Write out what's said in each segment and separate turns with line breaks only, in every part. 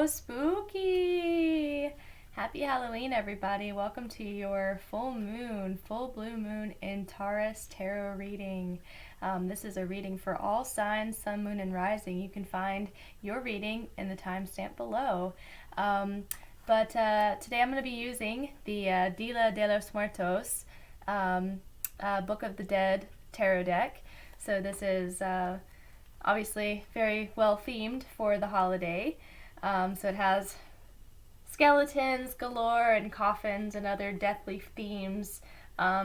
so spooky! Happy Halloween, everybody. Welcome to your full blue moon in Taurus Tarot Reading. This is a reading for all signs, sun, moon, and rising. You can find your reading in the timestamp below. But today I'm going to be using the Dia de los Muertos, Book of the Dead tarot deck. So this is obviously very well themed for the holiday. So it has skeletons galore and coffins and other deathly themes.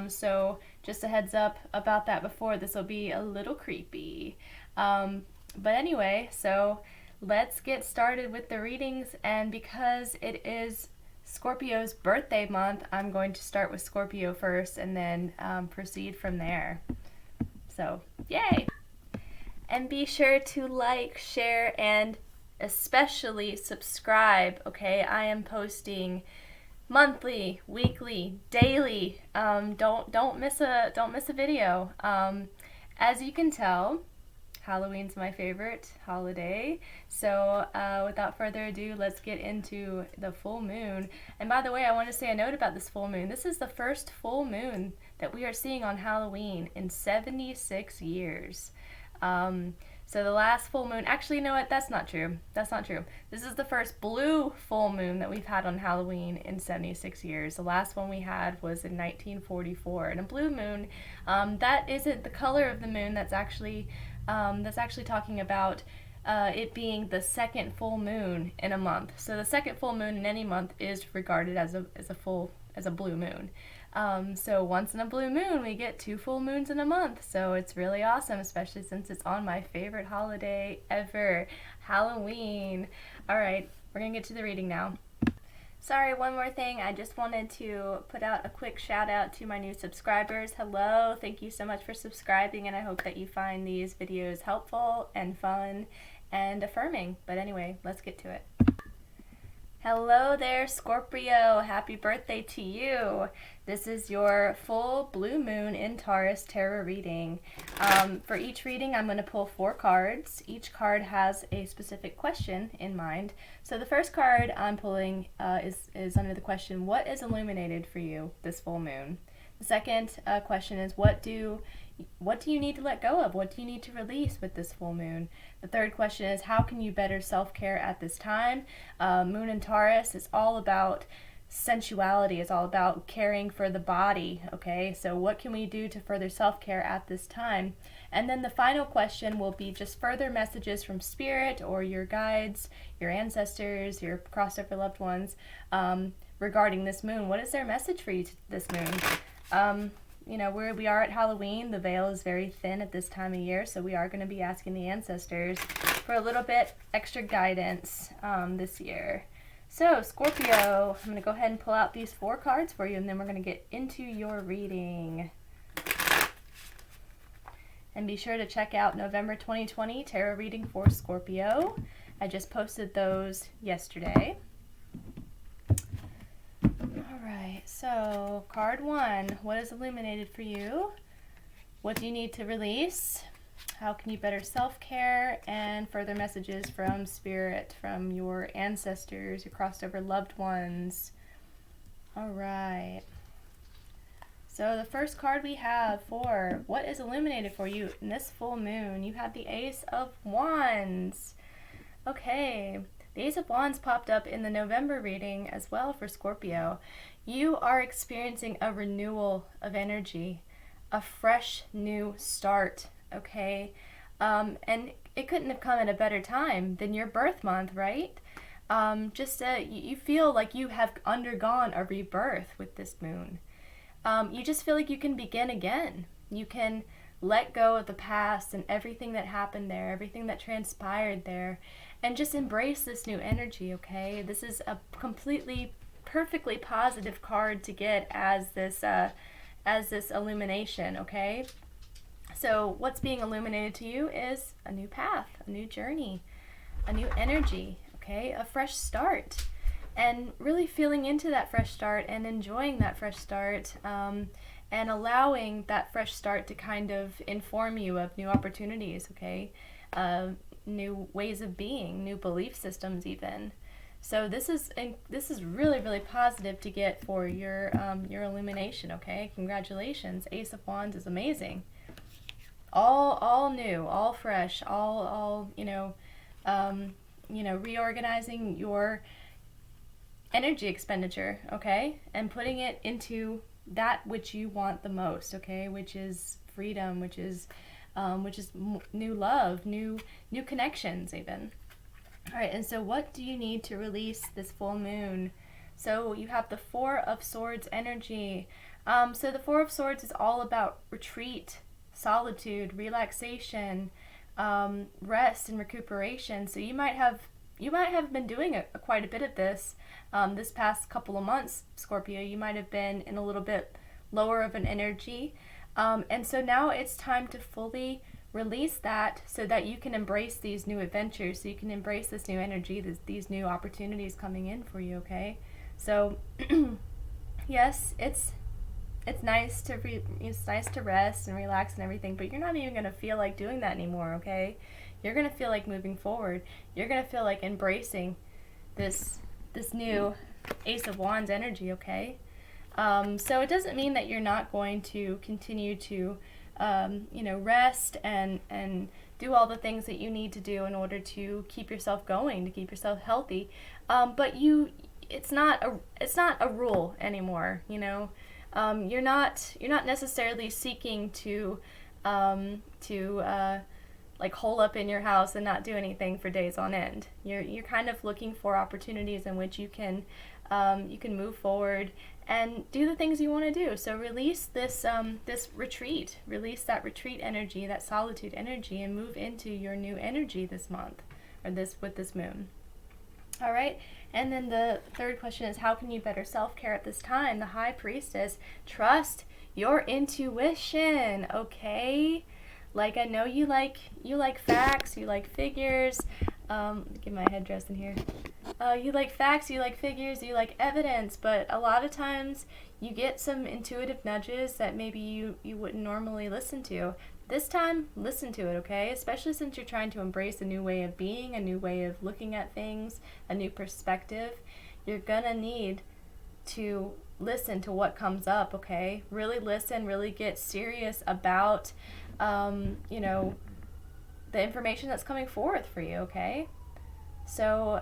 So just a heads up about that before, this will be a little creepy. But anyway, so let's get started with the readings, and because it is Scorpio's birthday month, I'm going to start with Scorpio first and then proceed from there. So, yay! And be sure to like, share, and especially subscribe, okay? I am posting monthly, weekly, daily. Don't miss a video. As you can tell, Halloween's my favorite holiday. So without further ado, let's get into the full moon. And by the way, I want to say a note about this full moon. This is the first full moon that we are seeing on Halloween in 76 years. So the last full moon, actually, you know what? That's not true. That's not true. This is the first blue full moon that we've had on Halloween in 76 years. The last one we had was in 1944. And a blue moon, that isn't the color of the moon. That's actually talking about it being the second full moon in a month. So the second full moon in any month is regarded as a blue moon. So once in a blue moon, we get 2 full moons in a month. So it's really awesome, especially since it's on my favorite holiday ever, Halloween. All right, we're gonna get to the reading now. Sorry, one more thing. I just wanted to put out a quick shout out to my new subscribers. Hello, thank you so much for subscribing, and I hope that you find these videos helpful and fun and affirming. But anyway, let's get to it. Hello there, Scorpio. Happy birthday to you. This is your full blue moon in Taurus tarot reading. For each reading, I'm going to pull 4 cards. Each card has a specific question in mind. So the first card I'm pulling is under the question, what is illuminated for you this full moon? The second question is, what do you need to let go of? What do you need to release with this full moon? The third question is, how can you better self-care at this time? Moon in Taurus is all about sensuality. It's all about caring for the body, okay? So what can we do to further self-care at this time? And then the final question will be just further messages from spirit or your guides, your ancestors, your crossover loved ones regarding this moon. What is their message for you this moon? You know, we are at Halloween. The veil is very thin at this time of year, so we are going to be asking the ancestors for a little bit extra guidance this year. So, Scorpio, I'm going to go ahead and pull out these 4 cards for you, and then we're going to get into your reading. And be sure to check out November 2020 tarot reading for Scorpio. I just posted those yesterday. Alright, so card 1, what is illuminated for you? What do you need to release? How can you better self-care? And further messages from spirit, from your ancestors, your crossed over loved ones. Alright. So the first card we have for what is illuminated for you in this full moon, you have the Ace of Wands. Okay. The Ace of Wands popped up in the November reading as well for Scorpio. You are experiencing a renewal of energy, a fresh new start, okay? And it couldn't have come at a better time than your birth month, right? You feel like you have undergone a rebirth with this moon. You just feel like you can begin again. You can let go of the past and everything that happened there, everything that transpired there, and just embrace this new energy, okay? This is a completely, perfectly positive card to get as this illumination, okay? So what's being illuminated to you is a new path, a new journey, a new energy, okay? A fresh start. And really feeling into that fresh start and enjoying that fresh start, and allowing that fresh start to kind of inform you of new opportunities, okay? New ways of being, new belief systems even. So this is really, really positive to get for your illumination, okay? Congratulations. Ace of Wands is amazing. All new, all fresh, all reorganizing your energy expenditure, okay? And putting it into that which you want the most, okay? Which is freedom, which is new love, new connections even. All right, and so what do you need to release this full moon? So you have the Four of Swords energy. So the Four of Swords is all about retreat, solitude, relaxation, rest, and recuperation. So you might have been doing quite a bit of this this past couple of months, Scorpio. You might have been in a little bit lower of an energy. And so now it's time to fully release that so that you can embrace these new adventures, so you can embrace this new energy, these new opportunities coming in for you, okay? So, yes, it's nice to rest and relax and everything, but you're not even going to feel like doing that anymore, okay? You're going to feel like moving forward. You're going to feel like embracing this new Ace of Wands energy, okay? So it doesn't mean that you're not going to continue to rest and do all the things that you need to do in order to keep yourself going, to keep yourself healthy. But it's not a rule anymore. You're not necessarily seeking to like hole up in your house and not do anything for days on end. You're kind of looking for opportunities in which you can move forward and do the things you want to do. So release this retreat, release that retreat energy, that solitude energy, and move into your new energy this month, or with this moon. All right, and then the third question is, how can you better self-care at this time? The High Priestess, trust your intuition, okay? Like, I know you like facts, you like figures. Get my headdress in here. You like facts, you like figures, you like evidence, but a lot of times you get some intuitive nudges that maybe you wouldn't normally listen to. This time, listen to it, okay? Especially since you're trying to embrace a new way of being, a new way of looking at things, a new perspective. You're gonna need to listen to what comes up, okay? Really listen, really get serious about, the information that's coming forth for you, okay? So,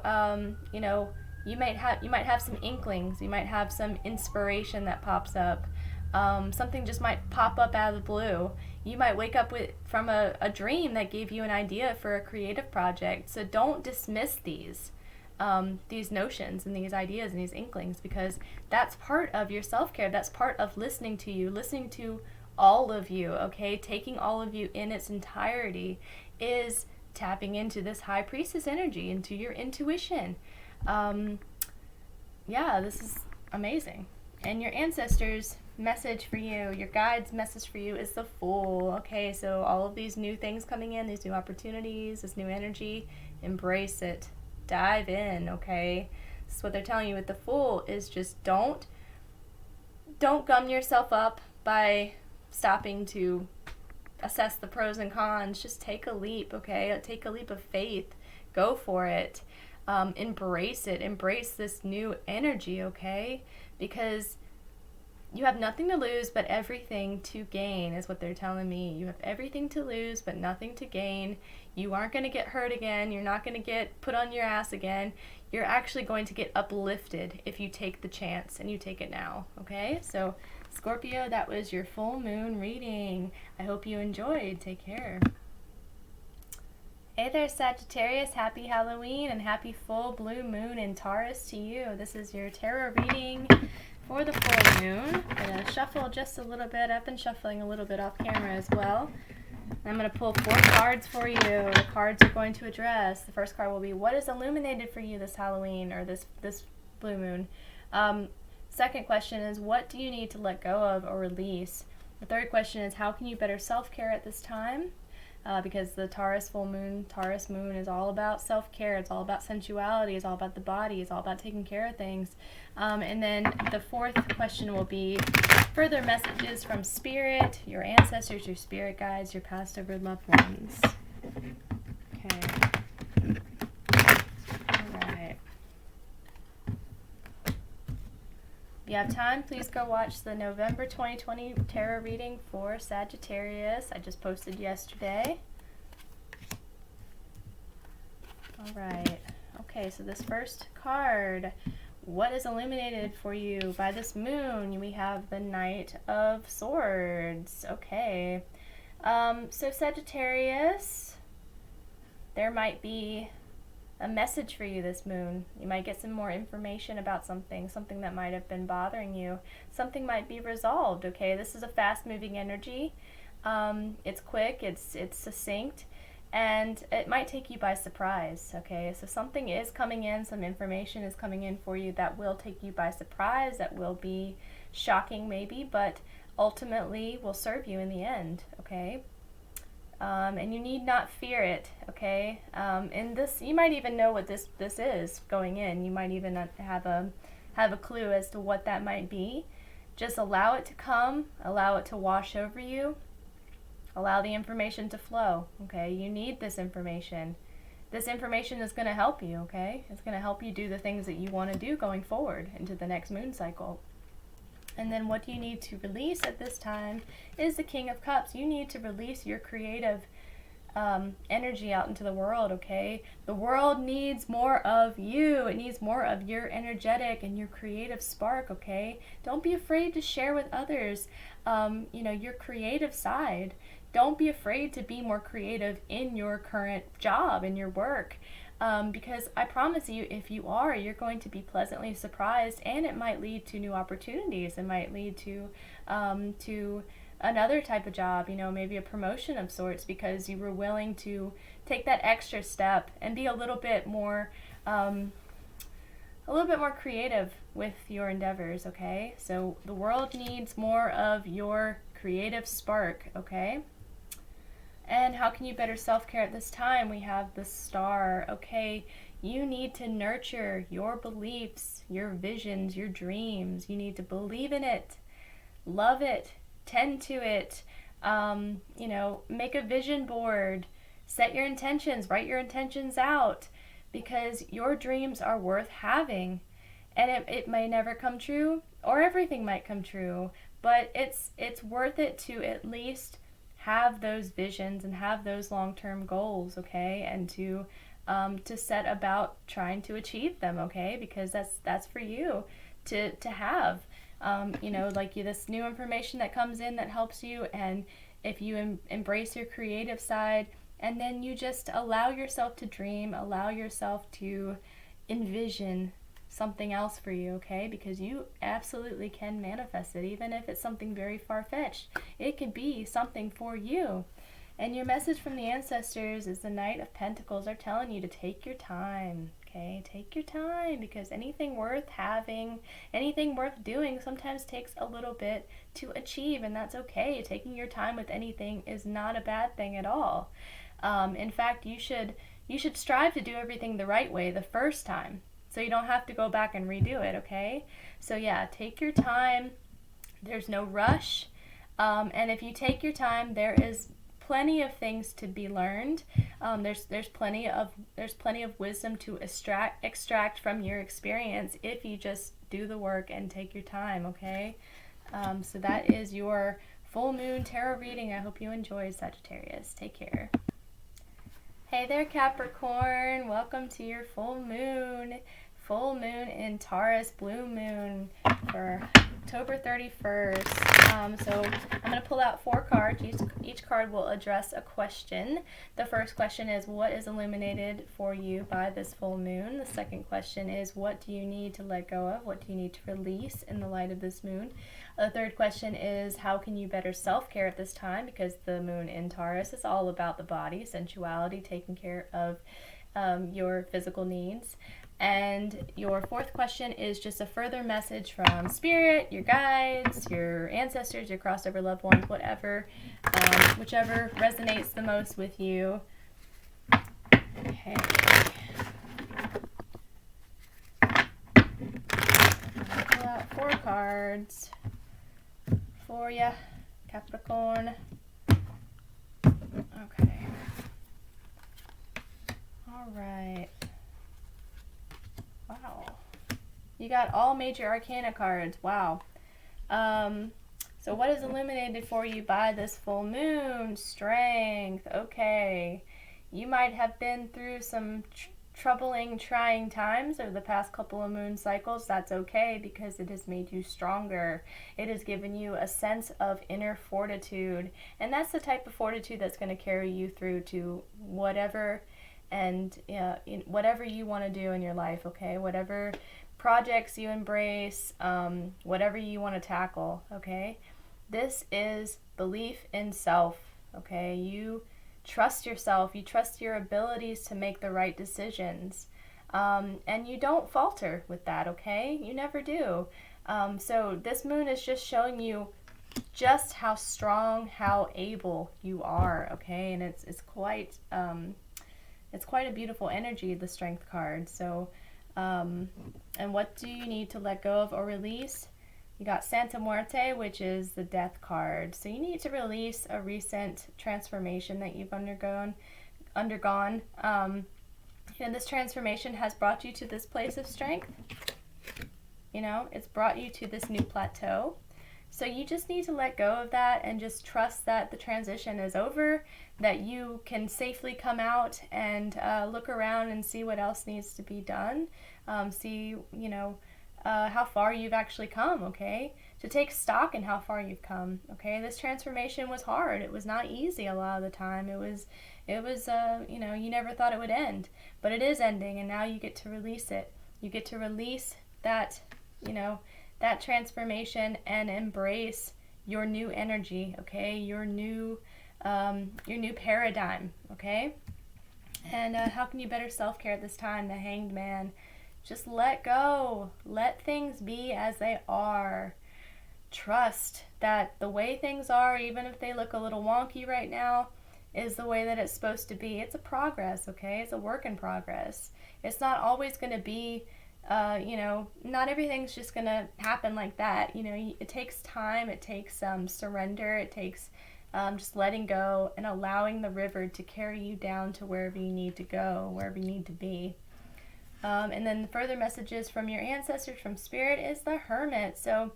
you might have some inklings, you might have some inspiration that pops up. Something just might pop up out of the blue. You might wake up from a dream that gave you an idea for a creative project. So don't dismiss these notions and these ideas and these inklings, because that's part of your self-care. That's part of listening to you, listening to all of you, okay? Taking all of you in its entirety is tapping into this High Priestess energy, into your intuition. This is amazing. And your ancestors' message for you, your guide's message for you is the Fool, okay? So all of these new things coming in, these new opportunities, this new energy, embrace it. Dive in, okay? This is what they're telling you with the Fool, is just don't gum yourself up by stopping to assess the pros and cons. Just take a leap, okay? Take a leap of faith. Go for it. Embrace it. Embrace this new energy, okay? Because you have nothing to lose but everything to gain, is what they're telling me. You have everything to lose but nothing to gain. You aren't going to get hurt again. You're not going to get put on your ass again. You're actually going to get uplifted if you take the chance, and you take it now, okay? So, Scorpio, that was your full moon reading. I hope you enjoyed. Take care. Hey there, Sagittarius. Happy Halloween and happy full blue moon in Taurus to you. This is your tarot reading for the full moon. I'm going to shuffle just a little bit. I've been shuffling a little bit off camera as well. I'm going to pull 4 cards for you. The cards are going to address. The first card will be, what is illuminated for you this Halloween, or this blue moon? Second question is, what do you need to let go of or release? The third question is, how can you better self-care at this time? Because the Taurus moon is all about self-care. It's all about sensuality. It's all about the body. It's all about taking care of things. And then the fourth question will be further messages from Spirit, your ancestors, your spirit guides, your past over loved ones. Okay. All right. you have time, please go watch the November 2020 tarot reading for Sagittarius. I just posted yesterday. All right. Okay, so this first card, what is illuminated for you by this moon? We have the Knight of Swords. Okay. So Sagittarius, there might be a message for you this moon. You might get some more information about something that might have been bothering you. Something might be resolved, okay? This is a fast-moving energy. It's quick, it's succinct, and it might take you by surprise, okay? So something is coming in, some information is coming in for you that will take you by surprise, that will be shocking maybe, but ultimately will serve you in the end, okay? And you need not fear it, okay? And this, you might even know what this is going in. You might even have a clue as to what that might be. Just allow it to come, allow it to wash over you, allow the information to flow, okay? You need this information. This information is going to help you, okay? It's going to help you do the things that you want to do going forward into the next moon cycle. And then what you need to release at this time is the King of Cups. You need to release your creative energy out into the world, okay? The world needs more of you. It needs more of your energetic and your creative spark, okay? Don't be afraid to share with others, your creative side. Don't be afraid to be more creative in your current job, in your work. Because I promise you, if you are, you're going to be pleasantly surprised, and it might lead to new opportunities. It might lead to another type of job, maybe a promotion of sorts, because you were willing to take that extra step and be a little bit more creative with your endeavors, okay? So the world needs more of your creative spark, okay? And how can you better self-care at this time? We have the Star, okay? You need to nurture your beliefs, your visions, your dreams. You need to believe in it, love it, tend to it, make a vision board, set your intentions, write your intentions out, because your dreams are worth having. And it may never come true, or everything might come true, but it's worth it to at least have those visions and have those long-term goals, okay? And to set about trying to achieve them, okay? Because that's for you to have, this new information that comes in that helps you, and if you embrace your creative side, and then you just allow yourself to dream, allow yourself to envision something else for you, okay? Because you absolutely can manifest it, even if it's something very far-fetched. It could be something for you. And your message from the ancestors is the Knight of Pentacles. They're telling you to take your time, okay? Take your time, because anything worth having, anything worth doing sometimes takes a little bit to achieve, and that's okay. Taking your time with anything is not a bad thing at all. In fact, you should strive to do everything the right way the first time, so you don't have to go back and redo it, okay? So yeah, take your time. There's no rush. And if you take your time, there is plenty of things to be learned. There's plenty of wisdom to extract from your experience if you just do the work and take your time, okay? So that is your full moon tarot reading. I hope you enjoyed, Sagittarius. Take care. Hey there, Capricorn. Welcome to your full moon. Full moon in Taurus, blue moon for October 31st. So I'm going to pull out 4 cards. Each card will address a question. The first question is, what is illuminated for you by this full moon? The second question is, what do you need to let go of? What do you need to release in the light of this moon? The third question is, how can you better self-care at this time? Because the moon in Taurus is all about the body, sensuality, taking care of your physical needs. And your fourth question is just a further message from Spirit, your guides, your ancestors, your crossover loved ones, whatever, whichever resonates the most with you. Okay. I'll pull out 4 cards for you, Capricorn. Okay. All right. Wow. You got all major arcana cards. Wow. So what is illuminated for you by this full moon? Strength. Okay. You might have been through some troubling, trying times over the past couple of moon cycles. That's okay, because it has made you stronger. It has given you a sense of inner fortitude, and that's the type of fortitude that's going to carry you through to whatever and whatever you want to do in your life. Okay, whatever projects you embrace, whatever you want to tackle. Okay, this is belief in self. Okay, you trust yourself, you trust your abilities to make the right decisions, and you don't falter with that. Okay, you never do. So this moon is just showing you just how strong, how able you are. Okay, and it's quite a beautiful energy, the Strength card. So and what do you need to let go of or release? You got Santa Muerte, which is the Death card. So you need to release a recent transformation that you've undergone. And this transformation has brought you to this place of strength. You know, it's brought you to this new plateau. So you just need to let go of that and just trust that the transition is over, that you can safely come out and look around and see what else needs to be done. See, how far you've actually come, okay? To take stock in how far you've come, okay? This transformation was hard. It was not easy a lot of the time. It was you never thought it would end, but it is ending, and now you get to release it. You get to release that, that transformation and embrace your new energy, okay? Your new paradigm, okay? And how can you better self-care at this time? The Hanged Man. Just let go. Let things be as they are. Trust that the way things are, even if they look a little wonky right now, is the way that it's supposed to be. It's a progress, okay? It's a work in progress. It's not always going to be, not everything's just going to happen like that. It takes time. It takes surrender. It takes just letting go and allowing the river to carry you down to wherever you need to go, wherever you need to be. And then further messages from your ancestors, from Spirit, is the Hermit. So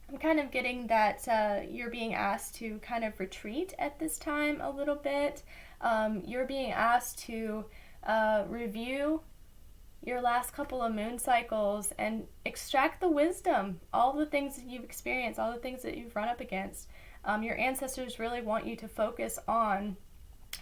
I'm kind of getting that you're being asked to kind of retreat at this time a little bit. You're being asked to review your last couple of moon cycles and extract the wisdom, all the things that you've experienced, all the things that you've run up against. Your ancestors really want you to focus on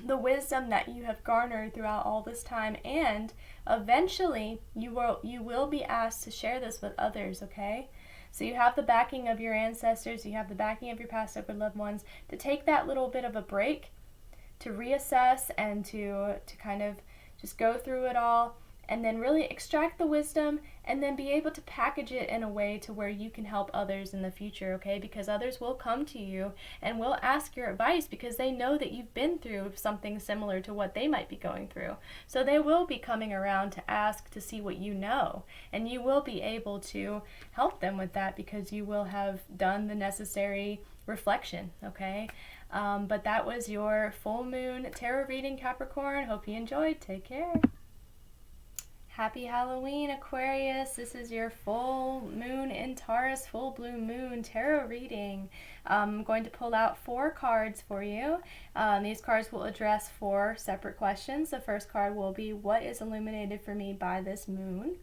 the wisdom that you have garnered throughout all this time, and eventually you will be asked to share this with others, okay? So you have the backing of your ancestors, you have the backing of your past over loved ones to take that little bit of a break, to reassess and to kind of just go through it all, and then really extract the wisdom, and then be able to package it in a way to where you can help others in the future, okay? Because others will come to you and will ask your advice because they know that you've been through something similar to what they might be going through. So they will be coming around to ask to see what you know, and you will be able to help them with that because you will have done the necessary reflection, okay? But that was your full moon tarot reading, Capricorn. Hope you enjoyed. Take care. Happy Halloween, Aquarius. This is your full moon in Taurus, full blue moon tarot reading. I'm going to pull out 4 cards for you. These cards will address 4 separate questions. The first card will be, what is illuminated for me by this moon?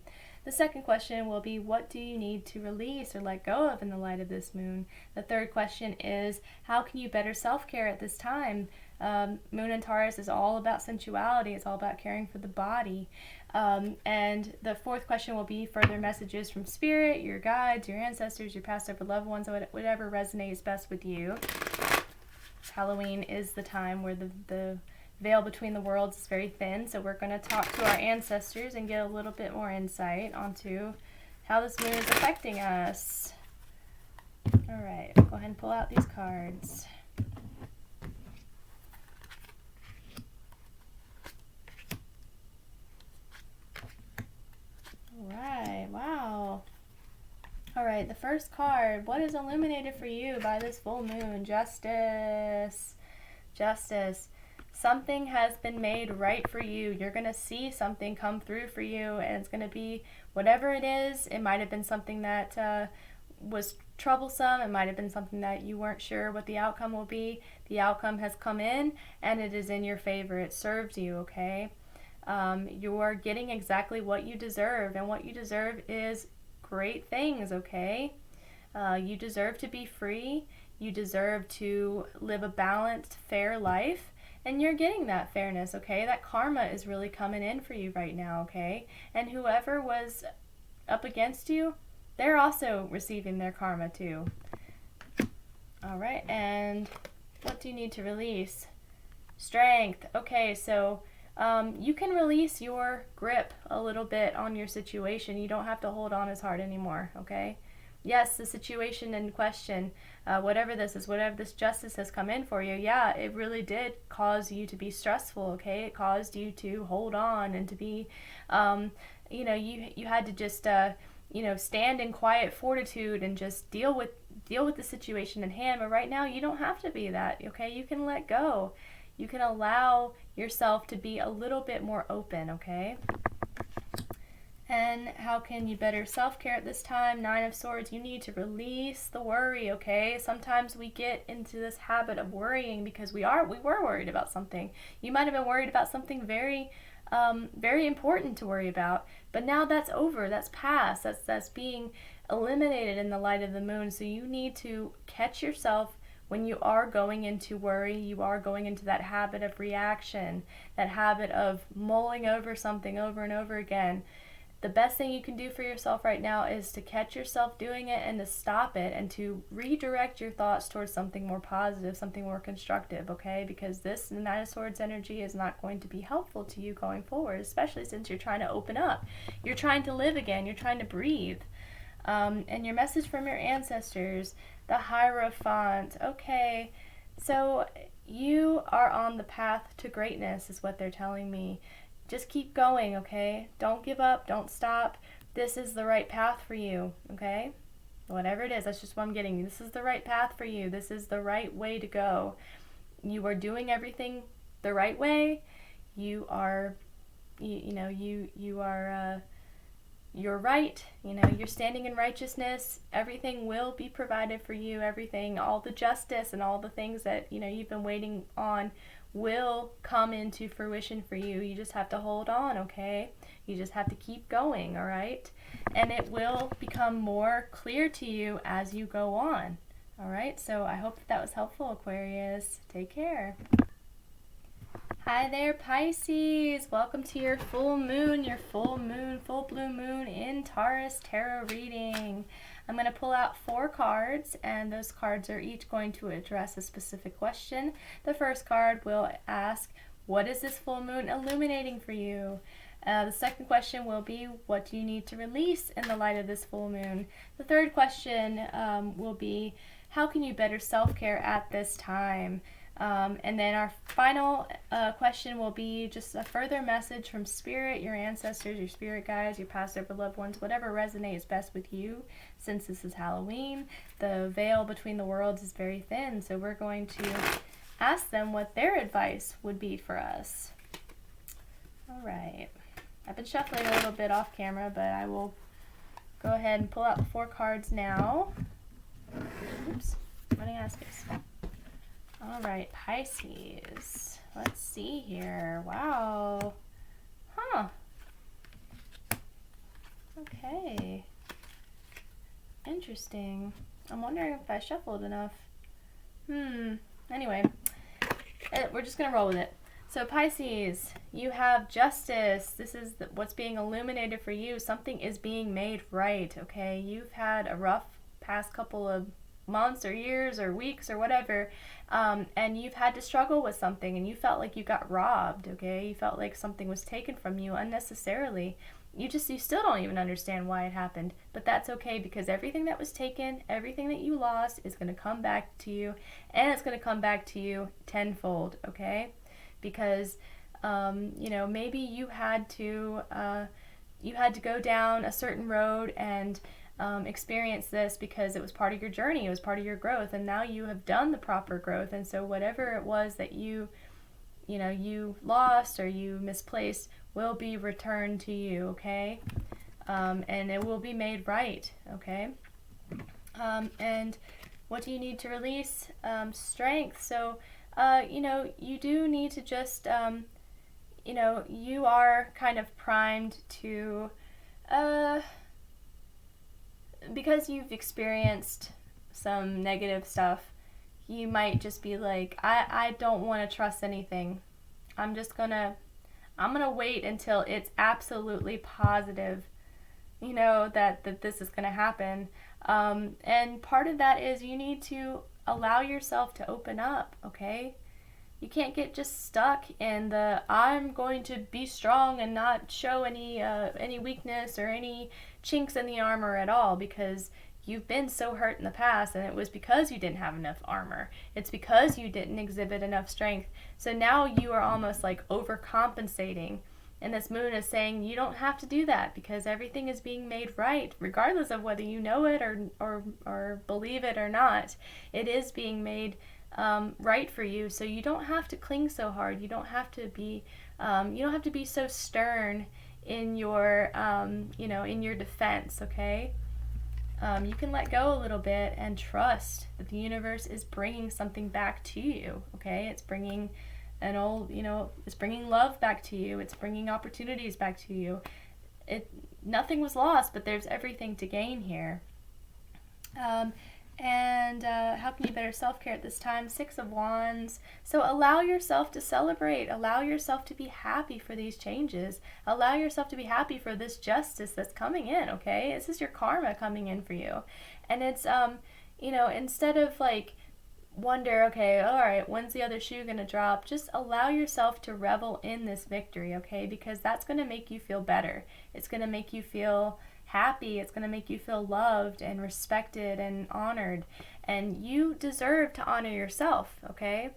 The second question will be, what do you need to release or let go of in the light of this moon? The third question is, how can you better self-care at this time? Moon in Taurus is all about sensuality. It's all about caring for the body. And the fourth question will be further messages from Spirit, your guides, your ancestors, your past over loved ones, whatever resonates best with you. Halloween is the time where the veil between the worlds is very thin, so we're going to talk to our ancestors and get a little bit more insight onto how this moon is affecting us. All right, go ahead and pull out these cards. Alright, wow. Alright, the first card. What is illuminated for you by this full moon? Justice. Justice. something has been made right for you. You're going to see something come through for you, and it's going to be whatever it is. It might have been something that was troublesome. It might have been something that you weren't sure what the outcome will be. The outcome has come in, and it is in your favor. It serves you, okay? You're getting exactly what you deserve, and what you deserve is great things, okay? You deserve to be free. You deserve to live a balanced, fair life, and you're getting that fairness, okay? That karma is really coming in for you right now, okay? And whoever was up against you, they're also receiving their karma too. All right, and what do you need to release? Strength. Okay, so you can release your grip a little bit on your situation. You don't have to hold on as hard anymore, okay? Yes, the situation in question, whatever this is, whatever this justice has come in for you, yeah, it really did cause you to be stressful, okay? It caused you to hold on and to be, you know, you had to just, you know, stand in quiet fortitude and just deal with the situation in hand. But right now, you don't have to be that, okay? You can let go. You can allow yourself to be a little bit more open, okay? And how can you better self-care at this time? 9 of Swords, you need to release the worry, okay? Sometimes we get into this habit of worrying because we were worried about something. You might have been worried about something very, very important to worry about, but now that's over, that's past, that's being eliminated in the light of the moon. So you need to catch yourself when you are going into worry, you are going into that habit of reaction, that habit of mulling over something over and over again. The best thing you can do for yourself right now is to catch yourself doing it and to stop it and to redirect your thoughts towards something more positive, something more constructive, okay? Because this 9 of Swords energy is not going to be helpful to you going forward, especially since you're trying to open up. You're trying to live again. You're trying to breathe. And your message from your ancestors, the Hierophant. Okay, so you are on the path to greatness is what they're telling me. Just keep going, okay? Don't give up. Don't stop. This is the right path for you, okay? Whatever it is, that's just what I'm getting. This is the right path for you. This is the right way to go. You are doing everything the right way. You are, you're right. You know, you're standing in righteousness. Everything will be provided for you. Everything, all the justice and all the things that, you know, you've been waiting on will come into fruition for you. You just have to hold on, okay? You just have to keep going, all right? And it will become more clear to you as you go on, all right? So I hope that was helpful, Aquarius. Take care. Hi there, Pisces. Welcome to your full moon, full blue moon in Taurus Tarot Reading. I'm going to pull out 4 cards, and those cards are each going to address a specific question. The first card will ask, what is this full moon illuminating for you? The second question will be, what do you need to release in the light of this full moon? The third question will be, how can you better self-care at this time? And then our final question will be just a further message from Spirit, your ancestors, your spirit guides, your past or loved ones, whatever resonates best with you. Since this is Halloween, the veil between the worlds is very thin, so we're going to ask them what their advice would be for us. All right. I've been shuffling a little bit off camera, but I will go ahead and pull out the 4 cards now. Oops, running out of space. All right, Pisces. Let's see here. Wow. Huh. Okay. Interesting. I'm wondering if I shuffled enough. Anyway, we're just going to roll with it. So Pisces, you have justice. This is what's being illuminated for you. Something is being made right, okay? You've had a rough past couple of months or years or weeks or whatever, and you've had to struggle with something, and you felt like you got robbed, okay? You felt like something was taken from you unnecessarily. You still don't even understand why it happened, but that's okay, because everything that was taken, everything that you lost is going to come back to you, and it's going to come back to you tenfold, okay? Because you know, maybe you had to go down a certain road and experience this because it was part of your journey, it was part of your growth, and now you have done the proper growth, and so whatever it was that you you lost or you misplaced will be returned to you, okay? And it will be made right, okay? And what do you need to release? Strength. So, you do need to just, you are kind of primed to, because you've experienced some negative stuff, you might just be like, I don't want to trust anything. I'm gonna wait until it's absolutely positive, that this is gonna happen. And part of that is you need to allow yourself to open up, okay? You can't get just stuck in the I'm going to be strong and not show any weakness or any chinks in the armor at all, because you've been so hurt in the past, and it was because you didn't have enough armor. It's because you didn't exhibit enough strength. So now you are almost like overcompensating. And this moon is saying you don't have to do that, because everything is being made right, regardless of whether you know it or believe it or not. It is being made right for you. So you don't have to cling so hard. You don't have to be so stern in your in your defense. Okay. You can let go a little bit and trust that the universe is bringing something back to you. Okay, it's bringing it's bringing love back to you. It's bringing opportunities back to you. Nothing was lost, but there's everything to gain here. And how can you better self-care at this time? 6 of Wands. So allow yourself to celebrate. Allow yourself to be happy for these changes. Allow yourself to be happy for this justice that's coming in, okay? This is your karma coming in for you. And it's, instead of like wonder, okay, all right, when's the other shoe going to drop? Just allow yourself to revel in this victory, okay? Because that's going to make you feel better. It's going to make you feel happy. It's going to make you feel loved and respected and honored. And you deserve to honor yourself, okay?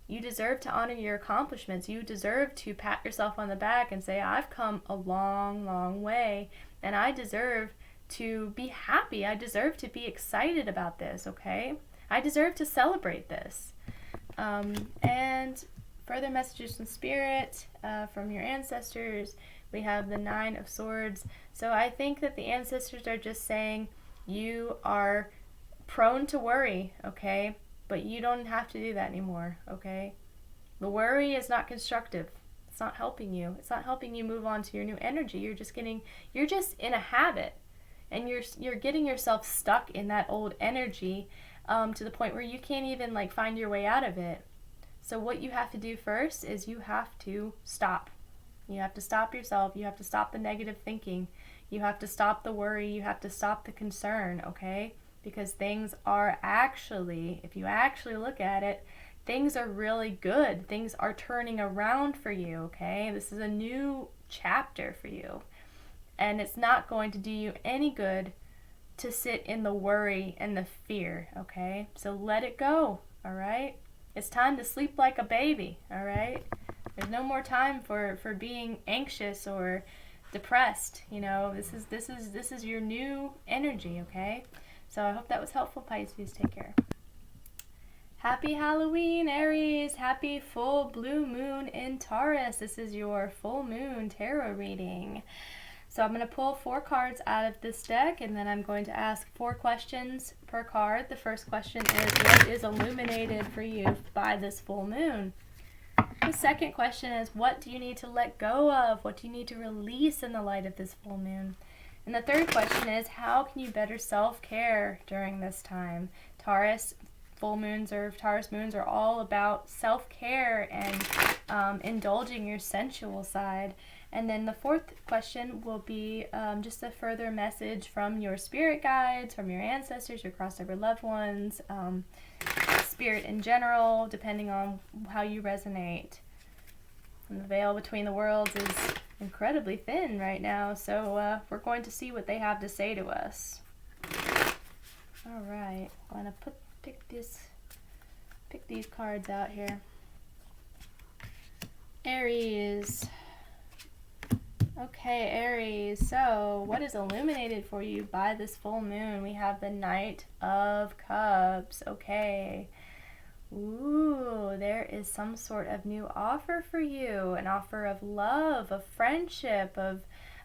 You deserve to honor your accomplishments. You deserve to pat yourself on the back and say, I've come a long, long way, and I deserve to be happy. I deserve to be excited about this, okay? I deserve to celebrate this. And further messages from Spirit, from your ancestors. We have the 9 of Swords. So I think that the ancestors are just saying you are prone to worry, okay? But you don't have to do that anymore, okay? The worry is not constructive. It's not helping you. It's not helping you move on to your new energy. You're just in a habit, and you're getting yourself stuck in that old energy to the point where you can't even like find your way out of it. So what you have to do first is you have to stop. You have to stop yourself. You have to stop the negative thinking. You have to stop the worry. You have to stop the concern, okay? Because things are actually, if you actually look at it, things are really good. Things are turning around for you, okay? This is a new chapter for you. And it's not going to do you any good to sit in the worry and the fear, okay? So let it go, all right? It's time to sleep like a baby, all right? There's no more time for being anxious or depressed. This is your new energy, okay? So I hope that was helpful, Pisces. Take care. Happy Halloween, Aries. Happy full blue moon in Taurus. This is your full moon tarot reading. So I'm going to pull 4 cards out of this deck, and then I'm going to ask 4 questions per card. The first question is, what is illuminated for you by this full moon? The second question is, what do you need to let go of? What do you need to release in the light of this full moon? And the third question is, how can you better self-care during this time? Taurus moons are all about self-care and indulging your sensual side. And then the fourth question will be just a further message from your spirit guides, from your ancestors, your crossover loved ones, spirit in general, depending on how you resonate. And the veil between the worlds is incredibly thin right now, so we're going to see what they have to say to us. All right, I'm going to pick these cards out here. Aries. Okay, Aries, so what is illuminated for you by this full moon? We have the Knight of Cups. Okay, Ooh, there is some sort of new offer for you, an offer of love, of friendship, of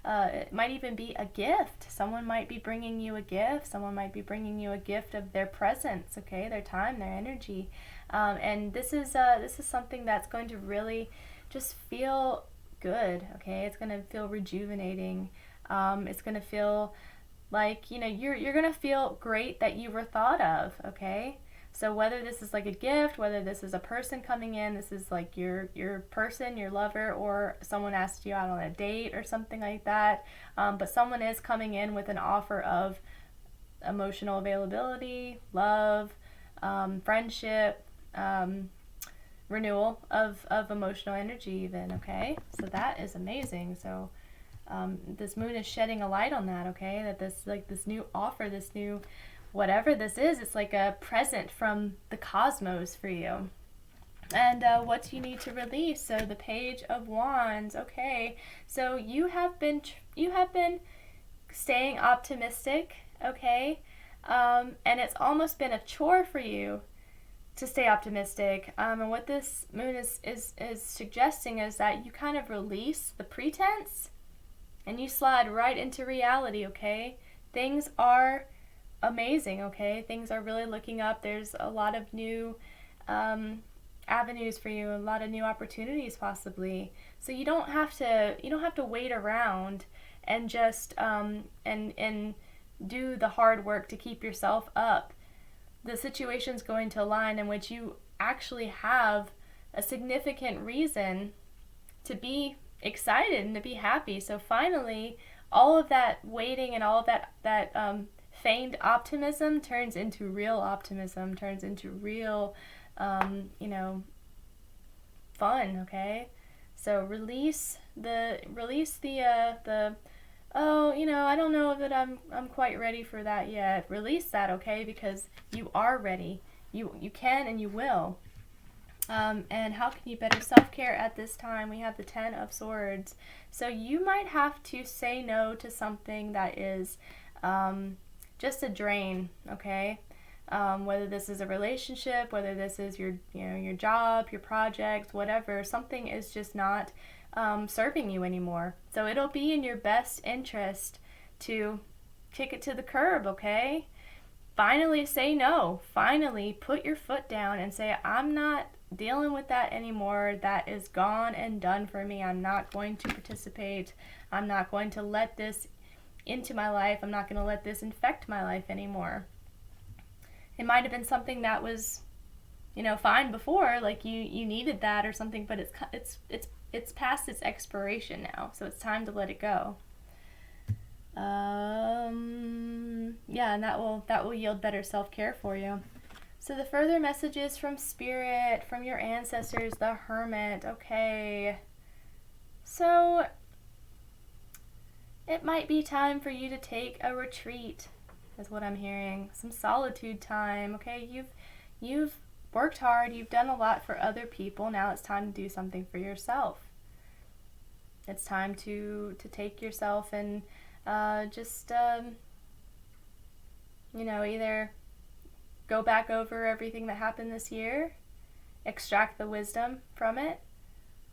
it might even be a gift. Someone might be bringing you a gift. Someone might be bringing you a gift of their presence, okay, their time, their energy. And this is something that's going to really just feel good, okay? It's going to feel rejuvenating. It's going to feel like, you're going to feel great that you were thought of, okay? So whether this is like a gift, whether this is a person coming in, this is like your person, your lover, or someone asked you out on a date or something like that. But someone is coming in with an offer of emotional availability, love, friendship, renewal of emotional energy even, okay? So that is amazing. So this moon is shedding a light on that, okay? That this new offer, this new whatever this is, it's like a present from the cosmos for you. And what do you need to release? So the Page of Wands, okay. So you have been staying optimistic, okay. And it's almost been a chore for you to stay optimistic. And what this moon is suggesting is that you kind of release the pretense and you slide right into reality, okay. Things are amazing, okay? Things are really looking up. There's a lot of new avenues for you, a lot of new opportunities possibly. So you don't have to wait around and just and do the hard work to keep yourself up. The situation's going to align in which you actually have a significant reason to be excited and to be happy. So finally, all of that waiting and all of that feigned optimism turns into real optimism, turns into real, fun, okay? So release the oh, I don't know that I'm quite ready for that yet. Release that, okay? Because you are ready. You can and you will. And how can you better self-care at this time? We have the Ten of Swords. So you might have to say no to something that is just a drain, okay? Whether this is a relationship, whether this is your job, your project, whatever, something is just not serving you anymore. So it'll be in your best interest to kick it to the curb, okay? Finally say no. Finally put your foot down and say, I'm not dealing with that anymore. That is gone and done for me. I'm not going to participate. I'm not going to let this into my life. I'm not going to let this infect my life anymore. It might have been something that was, fine before, like you needed that or something, but it's past its expiration now, so it's time to let it go. Yeah, and that will yield better self-care for you. So the further messages from Spirit, from your ancestors, the Hermit, okay. So it might be time for you to take a retreat, is what I'm hearing. Some solitude time, okay? You've worked hard, you've done a lot for other people, now it's time to do something for yourself. It's time to take yourself and either go back over everything that happened this year, extract the wisdom from it,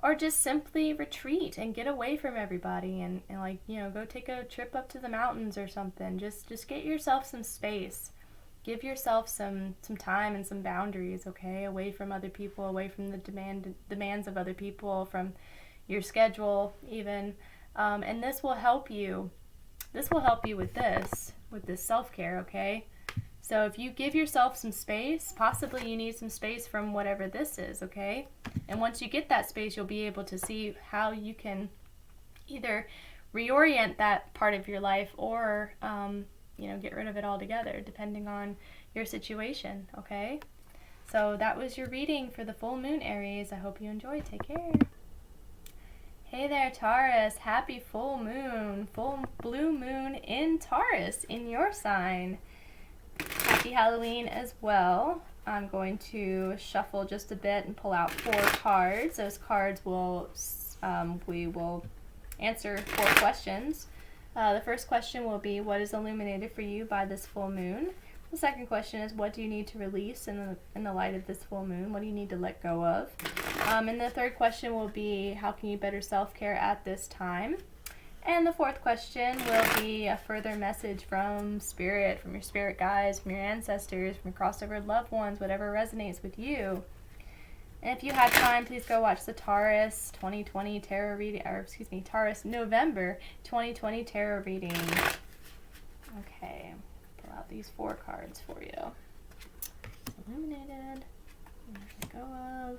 or just simply retreat and get away from everybody and go take a trip up to the mountains or something. Just get yourself some space. Give yourself some time and some boundaries, okay? Away from other people, away from the demands of other people, from your schedule even. And this will help you. This will help you with this self-care, okay? So if you give yourself some space, possibly you need some space from whatever this is, okay? And once you get that space, you'll be able to see how you can either reorient that part of your life or, get rid of it altogether, depending on your situation, okay? So that was your reading for the full moon, Aries. I hope you enjoyed. Take care. Hey there, Taurus. Happy full blue moon in Taurus, in your sign. Happy Halloween as well. I'm going to shuffle just a bit and pull out 4 cards. Those cards we will answer 4 questions. The first question will be, what is illuminated for you by this full moon? The second question is, what do you need to release in the light of this full moon? What do you need to let go of? And the third question will be, how can you better self-care at this time? And the fourth question will be a further message from Spirit, from your spirit guides, from your ancestors, from your crossover loved ones, whatever resonates with you. And if you have time, please go watch the Taurus 2020 tarot reading, or excuse me, Taurus November 2020 tarot reading. Okay, pull out these 4 cards for you. Illuminated, let go of,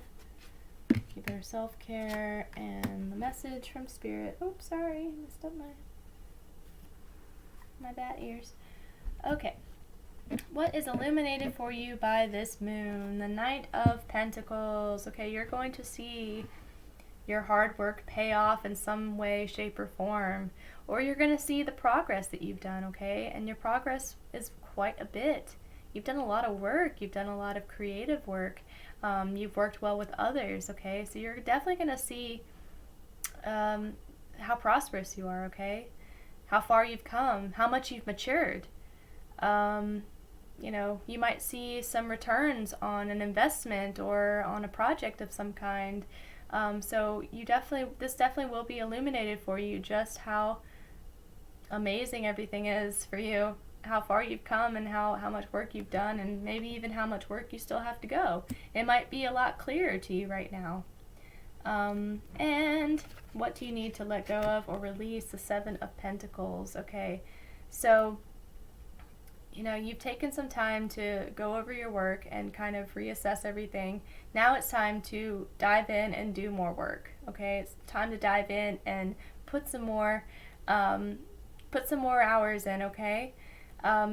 keep better self-care, and the message from Spirit. Oops, sorry, messed up my bat ears. Okay. What is illuminated for you by this moon? The Knight of Pentacles. Okay, you're going to see your hard work pay off in some way, shape, or form. Or you're going to see the progress that you've done, okay? And your progress is quite a bit. You've done a lot of work. You've done a lot of creative work. You've worked well with others, okay? So you're definitely going to see how prosperous you are, okay? How far you've come, how much you've matured. You know, you might see some returns on an investment or on a project of some kind. So this definitely will be illuminated for you, just how amazing everything is for you, how far you've come and how much work you've done, and maybe even how much work you still have to go. It might be a lot clearer to you right now. And what do you need to let go of or release? The 7 of Pentacles. Okay, so you know, you've taken some time to go over your work and kind of reassess everything. Now it's time to dive in and do more work. Okay, it's time to dive in and put some more hours in. Okay,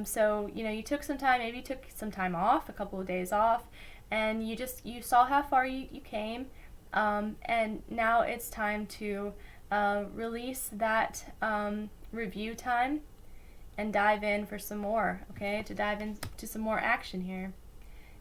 so you know, you took some time. Maybe you took some time off, a couple of days off, and you saw how far you came, and now it's time to release that review time and dive in for some more, okay? To dive into some more action here.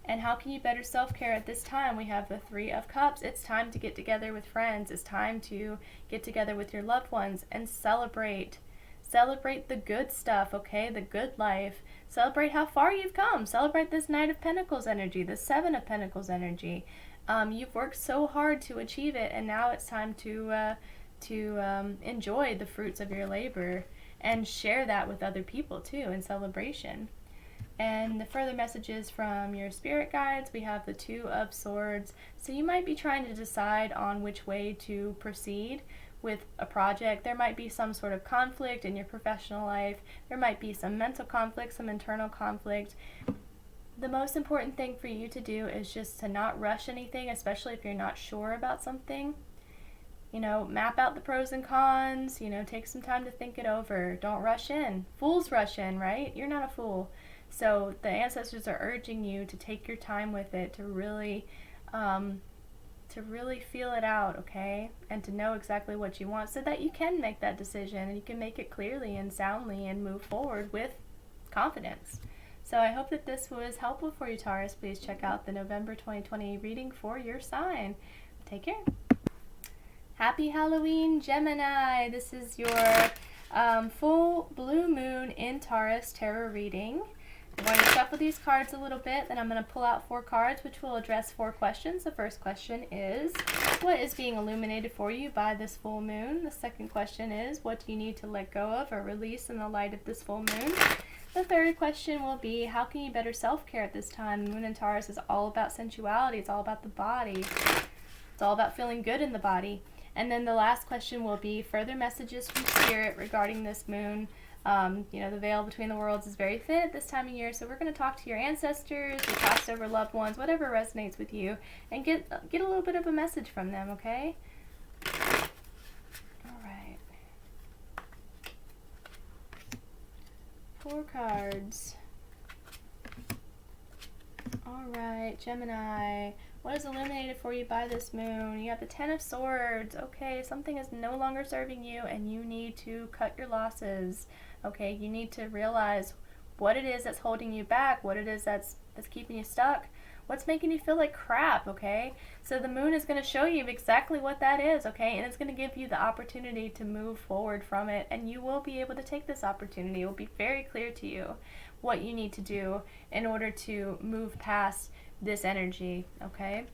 And how can you better self-care at this time? We have the 3 of Cups. It's time to get together with friends. It's time to get together with your loved ones and celebrate. Celebrate the good stuff, okay? The good life. Celebrate how far you've come. Celebrate this Knight of Pentacles energy, the 7 of Pentacles energy. You've worked so hard to achieve it, and now it's time to enjoy the fruits of your labor. And share that with other people too in celebration. And the further messages from your spirit guides, we have the 2 of Swords. So you might be trying to decide on which way to proceed with a project. There might be some sort of conflict in your professional life. There might be some mental conflict, some internal conflict. The most important thing for you to do is just to not rush anything, especially if you're not sure about something. You know, map out the pros and cons, you know, take some time to think it over. Don't rush in. Fools rush in, right? You're not a fool. So the ancestors are urging you to take your time with it, to really feel it out, okay? And to know exactly what you want so that you can make that decision and you can make it clearly and soundly and move forward with confidence. So I hope that this was helpful for you, Taurus. Please check out the November 2020 reading for your sign. Take care. Happy Halloween, Gemini! This is your full blue moon in Taurus tarot reading. I'm going to shuffle these cards a little bit, then I'm going to pull out 4 cards which will address 4 questions. The first question is, what is being illuminated for you by this full moon? The second question is, what do you need to let go of or release in the light of this full moon? The third question will be, how can you better self-care at this time? Moon in Taurus is all about sensuality. It's all about the body. It's all about feeling good in the body. And then the last question will be further messages from Spirit regarding this moon. You know, the veil between the worlds is very thin at this time of year, so we're going to talk to your ancestors, your passed over loved ones, whatever resonates with you, and get a little bit of a message from them, okay? All right. 4 cards. All right, Gemini. What is illuminated for you by this moon? You have the 10 of Swords. Okay, something is no longer serving you and you need to cut your losses. Okay, you need to realize what it is that's holding you back, what it is that's keeping you stuck, What's making you feel like crap, okay? So the moon is going to show you exactly what that is, okay? And it's going to give you the opportunity to move forward from it, and you will be able to take this opportunity. It will be very clear to you what you need to do in order to move past this energy, okay?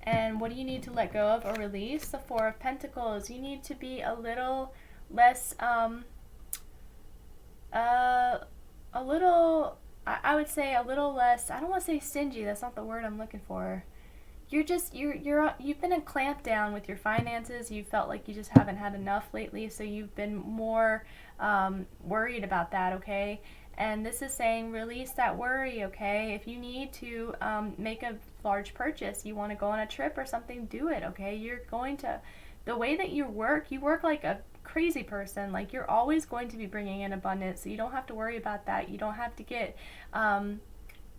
And what do you need to let go of or release? The Four of Pentacles. You need to be a little less, I would say a little less, I don't want to say stingy, that's not the word I'm looking for. You've been in clamp down with your finances. You felt like you just haven't had enough lately, so you've been more worried about that, okay? And this is saying release that worry, okay? If you need to make a large purchase, you want to go on a trip or something, do it, okay? The way that you work like a crazy person. Like, you're always going to be bringing in abundance, so you don't have to worry about that. You don't have to get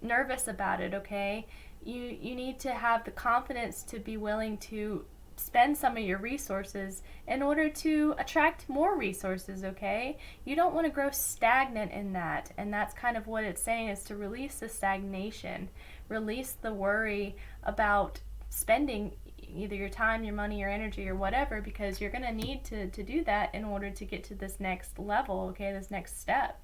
nervous about it, okay? You need to have the confidence to be willing to spend some of your resources in order to attract more resources, okay? You don't want to grow stagnant in that, and that's kind of what it's saying, is to release the stagnation, release the worry about spending either your time, your money, your energy, or whatever, because you're going to need to do that in order to get to this next level, okay, this next step.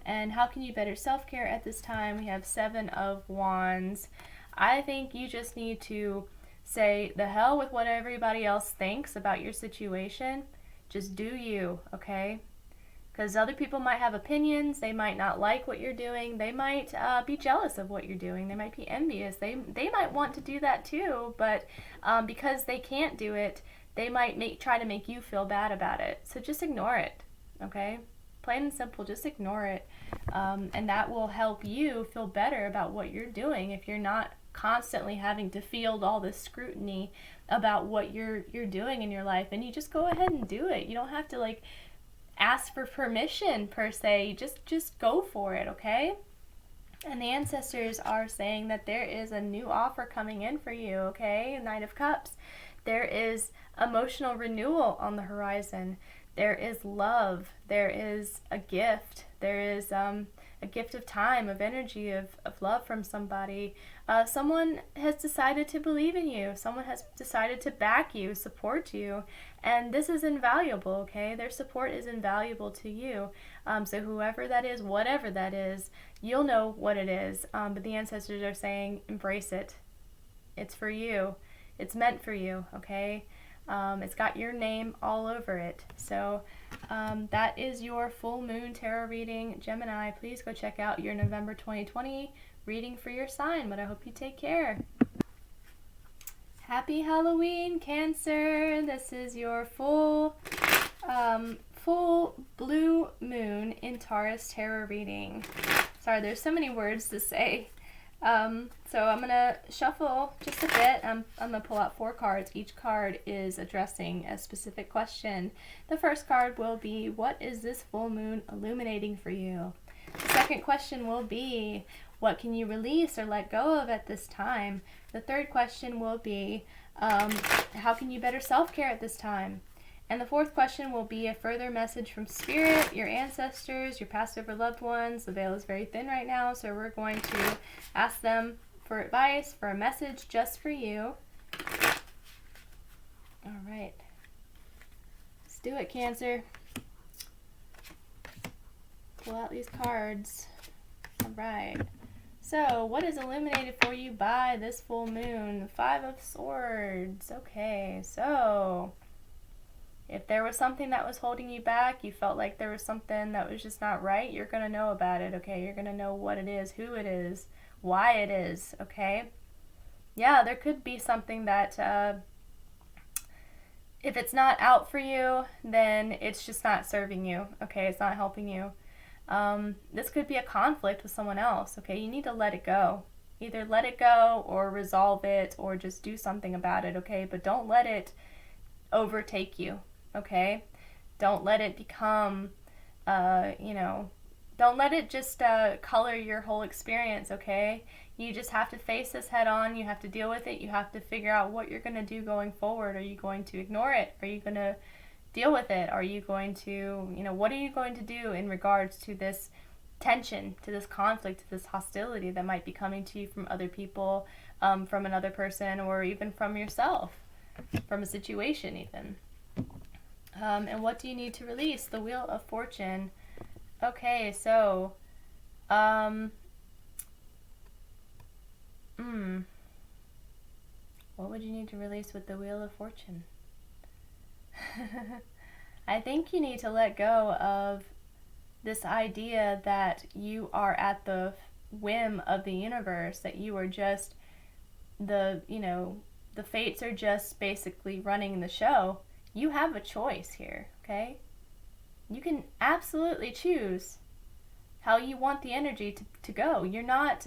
And how can you better self-care at this time? We have Seven of Wands. I think you just need to say the hell with what everybody else thinks about your situation. Just do you, okay? Because other people might have opinions. They might not like what you're doing. They might be jealous of what you're doing. They might be envious. They might want to do that too, but because they can't do it, they might try to make you feel bad about it. So just ignore it, okay? Plain and simple, just ignore it. And that will help you feel better about what you're doing if you're not constantly having to field all this scrutiny about what you're doing in your life. And you just go ahead and do it. You don't have to like ask for permission per se. Just go for it, okay? And the ancestors are saying that there is a new offer coming in for you, okay? Knight of Cups. There is emotional renewal on the horizon. There is love. There is a gift. There is a gift of time, of energy, of love from somebody. Someone has decided to believe in you. Someone has decided to back you, support you. And this is invaluable, okay? Their support is invaluable to you. So whoever that is, whatever that is, you'll know what it is. But the ancestors are saying, embrace it. It's for you. It's meant for you, okay? It's got your name all over it. So that is your full moon tarot reading. Gemini, please go check out your November 2020 reading for your sign, but I hope you take care. Happy Halloween, Cancer. This is your full blue moon in Taurus tarot reading. Sorry, there's so many words to say. So I'm going to shuffle just a bit. I'm going to pull out 4 cards. Each card is addressing a specific question. The first card will be, what is this full moon illuminating for you? The second question will be, what can you release or let go of at this time? The third question will be, how can you better self-care at this time? And the fourth question will be a further message from Spirit, your ancestors, your past over loved ones. The veil is very thin right now, so we're going to ask them for advice, for a message just for you. All right. Let's do it, Cancer. Pull out these cards. All right. So, what is illuminated for you by this full moon? 5 of Swords. Okay, so if there was something that was holding you back, you felt like there was something that was just not right, you're going to know about it, okay? You're going to know what it is, who it is, why it is, okay? Yeah, there could be something that, if it's not out for you, then it's just not serving you, okay? It's not helping you. This could be a conflict with someone else, okay? You need to let it go. Either let it go or resolve it or just do something about it, okay? But don't let it overtake you, okay? Don't let it become, don't let it just color your whole experience, okay? You just have to face this head on. You have to deal with it. You have to figure out what you're going to do going forward. Are you going to ignore it? Are you going to deal with it? Are you going to, what are you going to do in regards to this tension, to this conflict, to this hostility that might be coming to you from other people, from another person, or even from yourself, from a situation even. And what do you need to release? The Wheel of Fortune. Okay, so what would you need to release with the Wheel of Fortune? I think you need to let go of this idea that you are at the whim of the universe, that you are just the fates are just basically running the show. You have a choice here, okay? You can absolutely choose how you want the energy to go. You're not,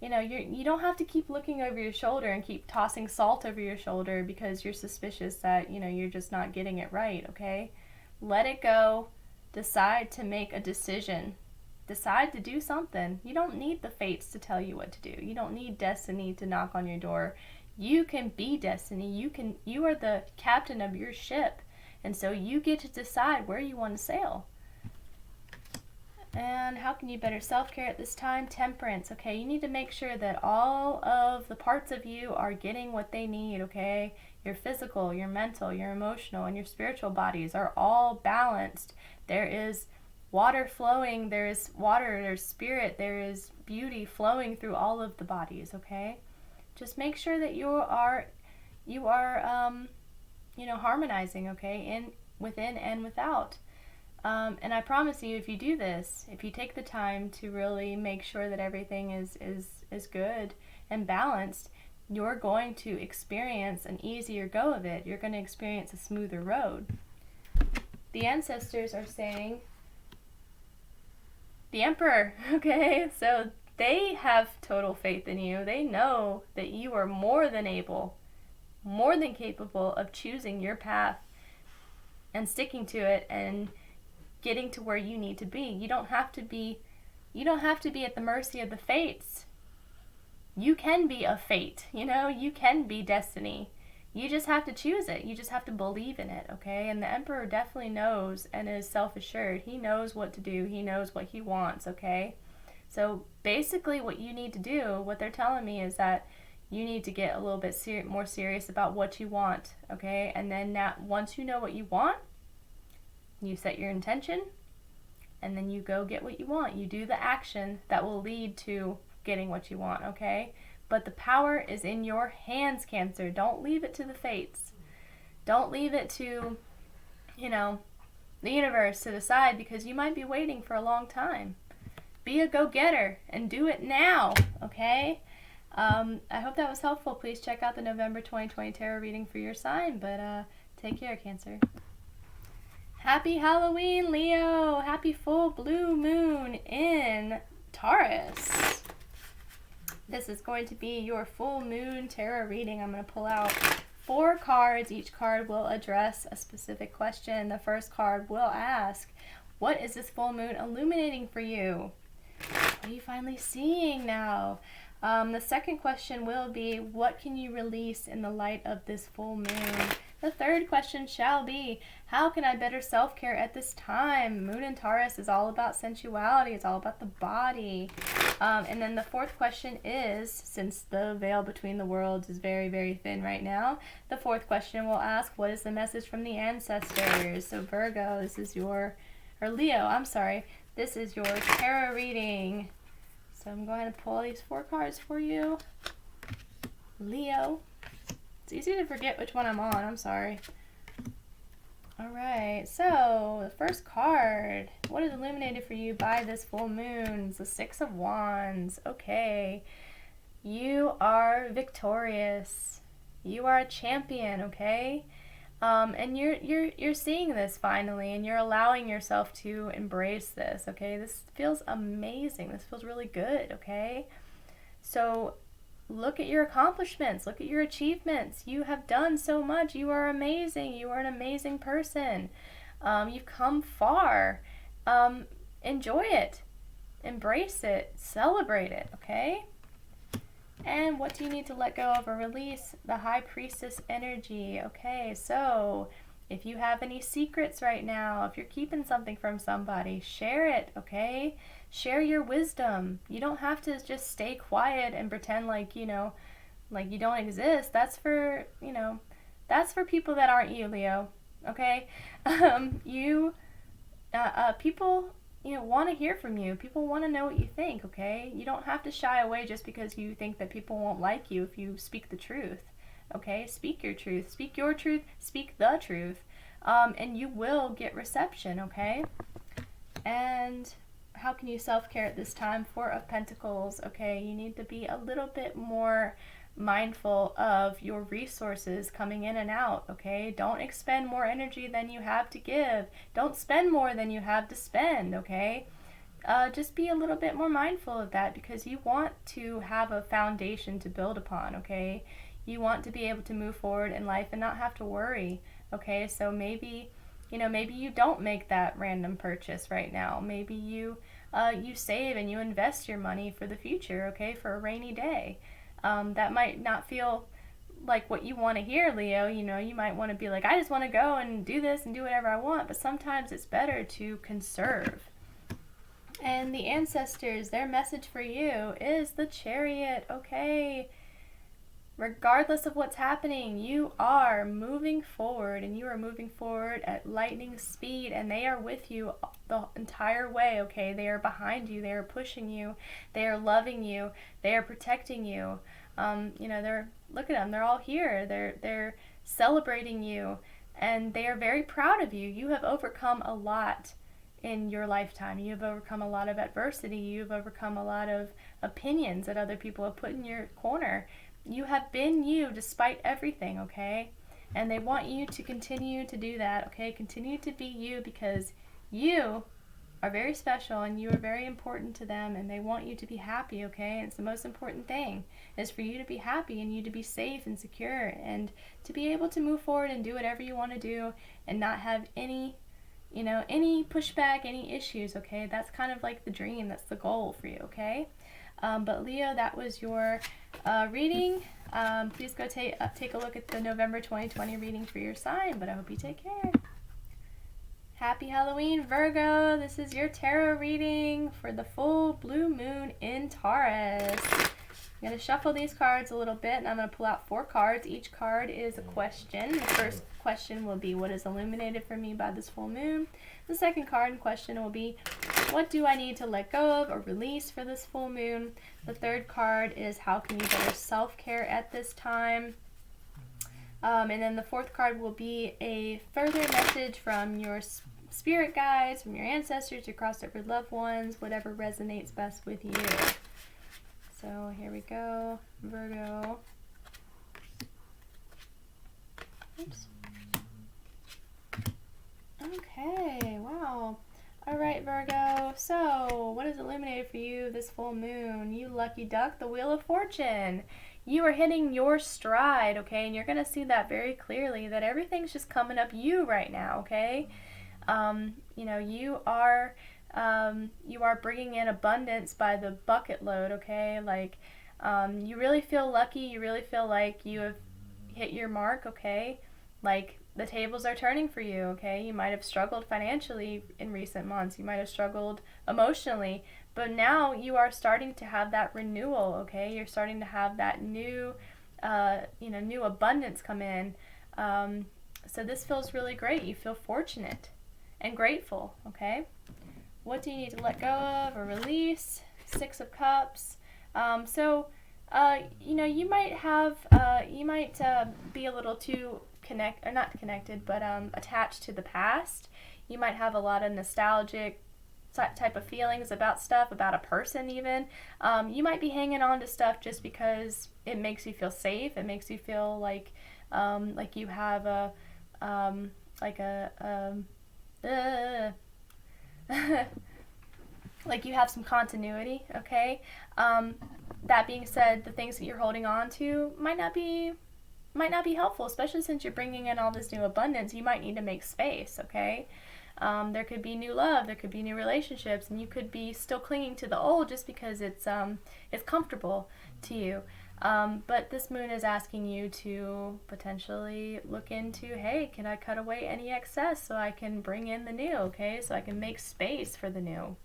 you don't have to keep looking over your shoulder and keep tossing salt over your shoulder because you're suspicious that, you're just not getting it right, okay? Let it go. Decide to make a decision. Decide to do something. You don't need the fates to tell you what to do. You don't need destiny to knock on your door. You can be destiny. You are the captain of your ship. And so you get to decide where you want to sail. And how can you better self-care at this time? Temperance, okay? You need to make sure that all of the parts of you are getting what they need, okay? Your physical, your mental, your emotional, and your spiritual bodies are all balanced. There is water flowing, there is water, there's spirit, there is beauty flowing through all of the bodies, okay? Just make sure that you are harmonizing, okay, within and without. And I promise you, if you do this, if you take the time to really make sure that everything is good and balanced, you're going to experience an easier go of it. You're going to experience a smoother road. The ancestors are saying, the Emperor, okay? So they have total faith in you. They know that you are more than able, more than capable of choosing your path and sticking to it and getting to where you need to be. You don't have to be at the mercy of the fates. You can be a fate, you can be destiny. You just have to choose it. You just have to believe in it, okay? And the Emperor definitely knows and is self-assured. He knows what to do. He knows what he wants, okay? So basically what you need to do, what they're telling me is that you need to get a little bit more serious about what you want, okay? And then once you know what you want, you set your intention, and then you go get what you want. You do the action that will lead to getting what you want, okay? But the power is in your hands, Cancer. Don't leave it to the fates. Don't leave it to, the universe to decide, because you might be waiting for a long time. Be a go-getter and do it now, okay? I hope that was helpful. Please check out the November 2020 tarot reading for your sign, but take care, Cancer. Happy Halloween, Leo! Happy full blue moon in Taurus. This is going to be your full moon tarot reading. I'm going to pull out 4 cards. Each card will address a specific question. The first card will ask, what is this full moon illuminating for you? What are you finally seeing now? The second question will be, what can you release in the light of this full moon? The third question shall be, how can I better self-care at this time? Moon in Taurus is all about sensuality. It's all about the body. And then the fourth question is, since the veil between the worlds is very, very thin right now, the fourth question will ask, what is the message from the ancestors? So Virgo, this is Leo, I'm sorry. This is your tarot reading. So I'm going to pull these 4 cards for you. Leo. It's easy to forget which one I'm on. I'm sorry. Alright, so the first card. What is illuminated for you by this full moon? It's the 6 of Wands. Okay. You are victorious. You are a champion, okay? And you're seeing this finally, and you're allowing yourself to embrace this, okay? This feels amazing. This feels really good, okay? So look at your accomplishments. Look at your achievements. You have done so much. You are amazing. You are an amazing person. You've come far. Enjoy it. Embrace it. Celebrate it, okay? And what do you need to let go of or release? The High Priestess energy. Okay, so If you have any secrets right now, if you're keeping something from somebody, share it, okay? Share your wisdom. You don't have to just stay quiet and pretend like, like you don't exist. That's for, that's for people that aren't you, Leo, okay? People, want to hear from you. People want to know what you think, okay? You don't have to shy away just because you think that people won't like you if you speak the truth, okay? Speak your truth. Speak your truth. Speak the truth. And you will get reception, okay? And how can you self-care at this time? Four of Pentacles, okay? You need to be a little bit more mindful of your resources coming in and out, okay? Don't expend more energy than you have to give. Don't spend more than you have to spend, okay? Just be a little bit more mindful of that, because you want to have a foundation to build upon, okay? You want to be able to move forward in life and not have to worry, okay? So maybe you don't make that random purchase right now. Maybe you save and you invest your money for the future, okay? For a rainy day. That might not feel like what you want to hear, Leo. You might want to be like, I just want to go and do this and do whatever I want. But sometimes it's better to conserve. And the ancestors, their message for you is the Chariot, okay? Regardless of what's happening, you are moving forward, and you are moving forward at lightning speed, and they are with you the entire way, okay? They are behind you, they are pushing you, they are loving you, they are protecting you. Look at them, they're all here, they're celebrating you, and they are very proud of you. You have overcome a lot in your lifetime. You have overcome a lot of adversity. You've overcome a lot of opinions that other people have put in your corner. You have been you despite everything, okay? And they want you to continue to do that, okay? Continue to be you, because you are very special and you are very important to them, and they want you to be happy, okay? And it's the most important thing, is for you to be happy and you to be safe and secure and to be able to move forward and do whatever you want to do and not have any pushback, any issues, okay? That's kind of like the dream. That's the goal for you, okay? But Leo, that was your reading. Please go take a look at the November 2020 reading for your sign, but I hope you take care. Happy Halloween, Virgo. This is your tarot reading for the full blue moon in Taurus. I'm going to shuffle these cards a little bit, and I'm going to pull out 4 cards. Each card is a question. The first question will be, what is illuminated for me by this full moon? The second card in question will be, what do I need to let go of or release for this full moon? The third card is, how can you better self-care at this time? And then the fourth card will be a further message from your spirit guides, from your ancestors, your cross-over loved ones, whatever resonates best with you. So here we go, Virgo. Oops. Okay, wow. All right, Virgo. So what is illuminated for you this full moon? You lucky duck, the Wheel of Fortune. You are hitting your stride, okay? And you're going to see that very clearly, that everything's just coming up you right now, okay? You are bringing in abundance by the bucket load, okay? Like, you really feel lucky. You really feel like you have hit your mark, okay? Like, the tables are turning for you, okay? You might have struggled financially in recent months. You might have struggled emotionally. But now you are starting to have that renewal, okay? You're starting to have that new abundance come in. So this feels really great. You feel fortunate and grateful, okay? What do you need to let go of or release? 6 of Cups. You might be a little too not connected, but attached to the past. You might have a lot of nostalgic type of feelings about stuff, about a person even. You might be hanging on to stuff just because it makes you feel safe. It makes you feel like you have like you have some continuity, okay? That being said, the things that you're holding on to might not be helpful, especially since you're bringing in all this new abundance. You might need to make space, okay? There could be new love, there could be new relationships, and you could be still clinging to the old just because it's comfortable to you. But this moon is asking you to potentially look into, hey, can I cut away any excess so I can bring in the new, okay? So I can make space for the new.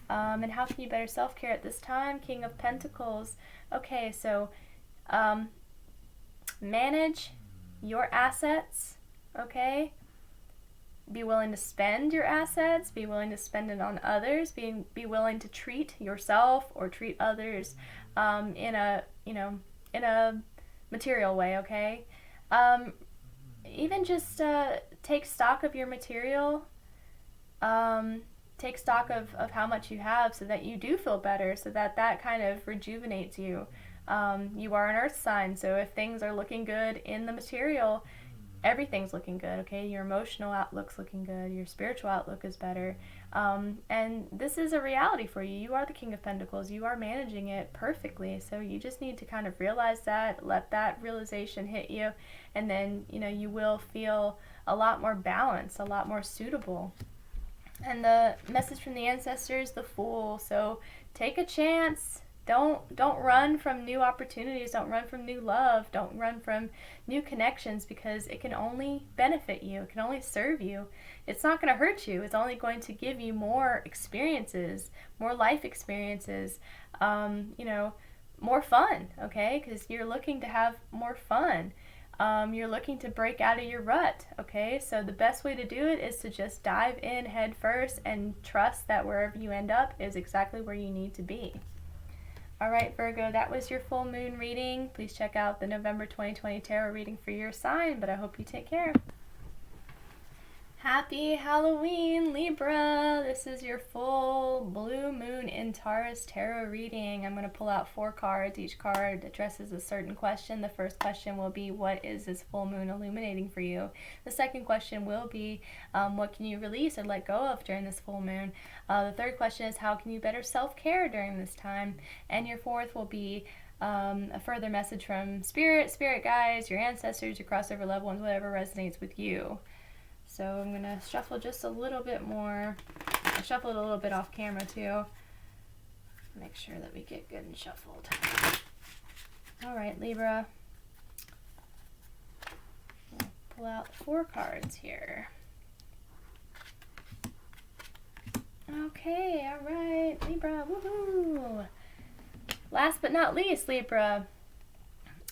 And how can you better self-care at this time? King of Pentacles. Okay, so manage your assets, okay? Be willing to spend your assets, be willing to spend it on others, be willing to treat yourself or treat others in a material way, okay? Even just take stock of your material, take stock of how much you have so that you do feel better, so that kind of rejuvenates you. You are an earth sign, so if things are looking good in the material, everything's looking good, okay? Your emotional outlook's looking good, your spiritual outlook is better, and this is a reality for you. You are the King of Pentacles. You are managing it perfectly, so you just need to kind of realize that, let that realization hit you, and then, you will feel a lot more balanced, a lot more suitable. And the message from the ancestors, the Fool. So take a chance. Don't run from new opportunities. Don't run from new love. Don't run from new connections, because it can only benefit you. It can only serve you. It's not going to hurt you. It's only going to give you more experiences, more life experiences, more fun, okay? Because you're looking to have more fun. You're looking to break out of your rut, okay? So the best way to do it is to just dive in head first and trust that wherever you end up is exactly where you need to be. All right, Virgo, that was your full moon reading. Please check out the November 2020 tarot reading for your sign, but I hope you take care. Happy Halloween, Libra! This is your full blue moon in Taurus tarot reading. I'm going to pull out 4 cards. Each card addresses a certain question. The first question will be, what is this full moon illuminating for you? The second question will be, what can you release or let go of during this full moon? The third question is, how can you better self-care during this time? And your fourth will be a further message from spirit guides, your ancestors, your crossover loved ones, whatever resonates with you. So I'm going to shuffle just a little bit more. I shuffled a little bit off camera too. Make sure that we get good and shuffled. All right, Libra. We'll pull out 4 cards here. Okay, all right, Libra, woohoo! Last but not least, Libra.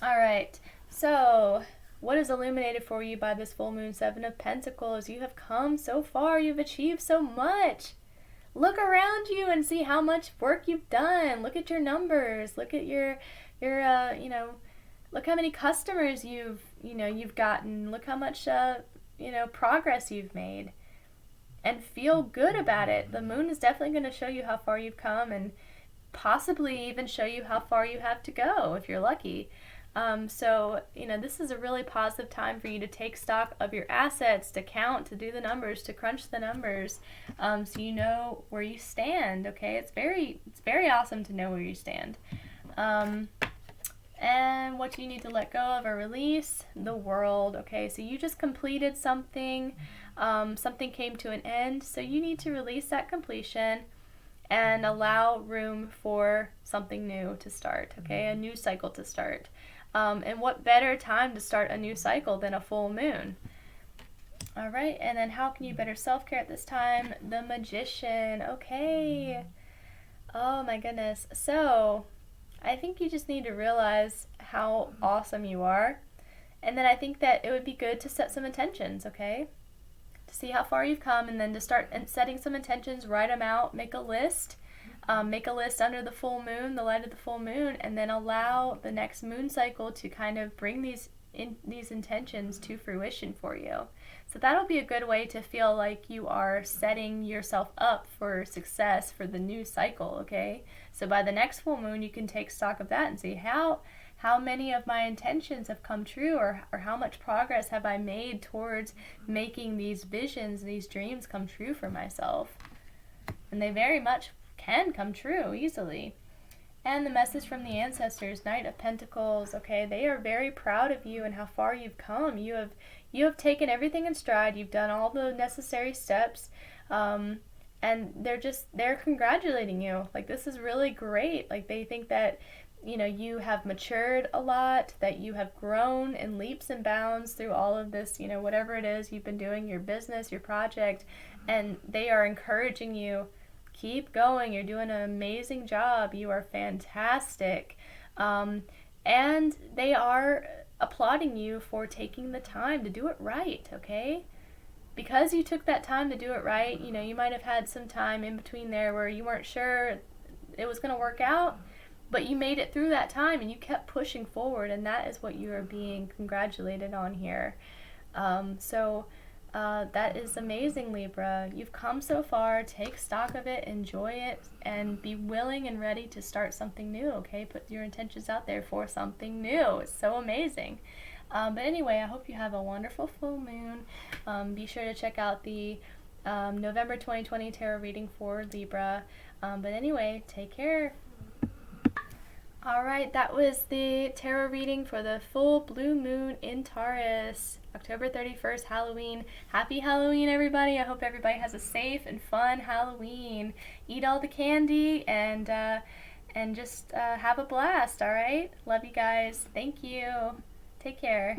All right, so what is illuminated for you by this full moon? 7 of Pentacles. You have come so far. You've achieved so much. Look around you and see how much work you've done. Look at your numbers. Look at your look how many customers you've gotten. Look how much progress you've made. And feel good about it. The moon is definitely going to show you how far you've come, and possibly even show you how far you have to go if you're lucky. So this is a really positive time for you to take stock of your assets, to count, to do the numbers, to crunch the numbers, so you know where you stand, okay? It's very awesome to know where you stand. And what you need to let go of or release, the World, okay? So you just completed something, something came to an end, so you need to release that completion and allow room for something new to start, okay? A new cycle to start. And what better time to start a new cycle than a full moon? All right, and then how can you better self-care at this time? The Magician, okay. Oh my goodness. So I think you just need to realize how awesome you are. And then I think that it would be good to set some intentions, okay? To see how far you've come, and then to start setting some intentions, write them out, make a list. Make a list under the full moon, the light of the full moon, and then allow the next moon cycle to kind of bring these intentions to fruition for you. So that'll be a good way to feel like you are setting yourself up for success for the new cycle, okay? So by the next full moon, you can take stock of that and see how many of my intentions have come true, or how much progress have I made towards making these visions, these dreams come true for myself. And they very much can come true easily. And the message from the ancestors, Knight of Pentacles, okay, they are very proud of you and how far you've come. You have taken everything in stride. You've done all the necessary steps, and they're congratulating you. Like, this is really great. Like, they think that you know, you have matured a lot, that you have grown in leaps and bounds through all of this, you know, whatever it is you've been doing, your business, your project, and they are encouraging you, keep going, you're doing an amazing job, you are fantastic. And they are applauding you for taking the time to do it right, okay? Because you took that time to do it right, you know, you might have had some time in between there where you weren't sure it was going to work out, but you made it through that time and you kept pushing forward, and that is what you are being congratulated on here. That is amazing, Libra. You've come so far. Take stock of it, enjoy it, and be willing and ready to start something new, okay? Put your intentions out there for something new. It's so amazing. But anyway, I hope you have a wonderful full moon. Be sure to check out the November 2020 tarot reading for Libra. But anyway, take care. Alright, that was the tarot reading for the full blue moon in Taurus, October 31st, Halloween. Happy Halloween, everybody. I hope everybody has a safe and fun Halloween. Eat all the candy and just have a blast, alright? Love you guys. Thank you. Take care.